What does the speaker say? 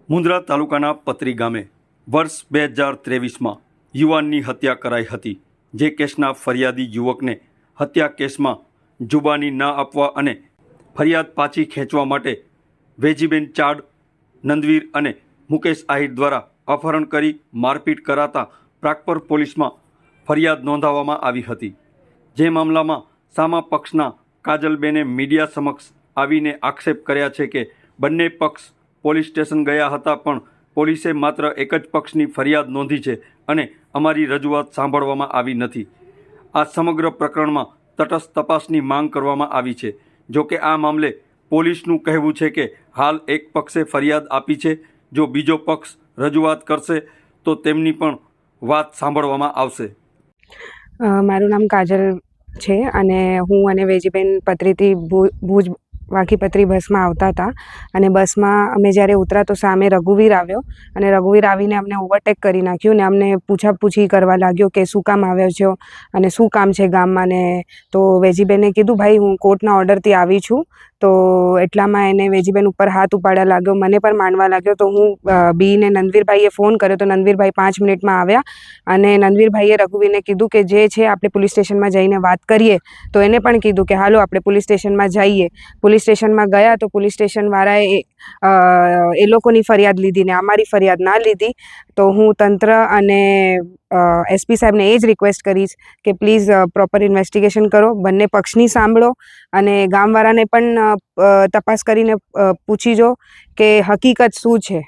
મુંદ્રા તાલુકાના પતરી ગામે વર્ષ 2023માં યુવાનની હત્યા કરાઈ હતી। જે કેસના ફરિયાદી યુવકને હત્યા કેસમાં જુબાની ન આપવા અને ફરિયાદ પાછી ખેંચવા માટે વેજીબેન ચાડ, નંદવીર અને મુકેશ આહિર દ્વારા અપહરણ કરી મારપીટ કરાતા પ્રાગપર પોલીસમાં ફરિયાદ નોંધાવવામાં આવી હતી। જે મામલામાં સામા પક્ષના કાજલબેને મીડિયા સમક્ષ આવીને આક્ષેપ કર્યા છે કે બંને પક્ષ પોલીસ સ્ટેશન ગયા હતા પણ પોલીસે માત્ર એક જ પક્ષની ફરિયાદ નોંધી છે અને અમારી રજૂઆત સાંભળવામાં આવી નથી। આ સમગ્ર પ્રકરણમાં તટસ્થ તપાસની માંગ કરવામાં આવી છે। જો કે આ મામલે પોલીસનું કહેવું છે કે હાલ એક પક્ષે ફરિયાદ આપી છે, જો બીજો પક્ષ રજૂઆત કરશે તો તેમની પણ વાત સાંભળવામાં આવશે। મારું નામ કાજલ છે અને હું અને વેજીબેન પતરીથી ભુજ વાઘીપતરી બસમાં આવતા હતા અને બસમાં અમે જ્યારે ઉતરા તો સામે રઘુવીર આવ્યો અને રઘુવીર આવીને અમને ઓવરટેક કરી નાખ્યું ને અમને પૂછાપૂછી કરવા લાગ્યો કે શું કામ આવ્યો છો અને શું કામ છે ગામમાં ને। તો વેજીબેને કીધું ભાઈ હું કોર્ટના ઓર્ડરથી આવી છું। તો એટલામાં એને વેજીબેન ઉપર હાથ ઉપાડવા લાગ્યો, મને પણ માંડવા લાગ્યો। તો હું બીને નંદવીરભાઈએ ફોન કર્યો તો નંદવીરભાઈ 5 મિનિટમાં આવ્યા અને નંદવીરભાઈએ રઘુવીરને કીધું કે જે છે આપણે પોલીસ સ્ટેશનમાં જઈને વાત કરીએ। તો એને પણ કીધું કે હાલો આપણે પોલીસ સ્ટેશનમાં જઈએ। પોલીસ સ્ટેશનમાં ગયા તો પોલીસ સ્ટેશનવાળાએ એ લોકોની ફરિયાદ લીધી ને અમારી ફરિયાદ ના લીધી। તો હું તંત્ર અને એસપી સાહેબને એ જ રિક્વેસ્ટ કરીશ કે પ્લીઝ પ્રોપર ઇન્વેસ્ટિગેશન કરો, બંને પક્ષની સાંભળો અને ગામવાળાને પણ તપાસ કરીને પૂછી જો કે હકીકત શું છે।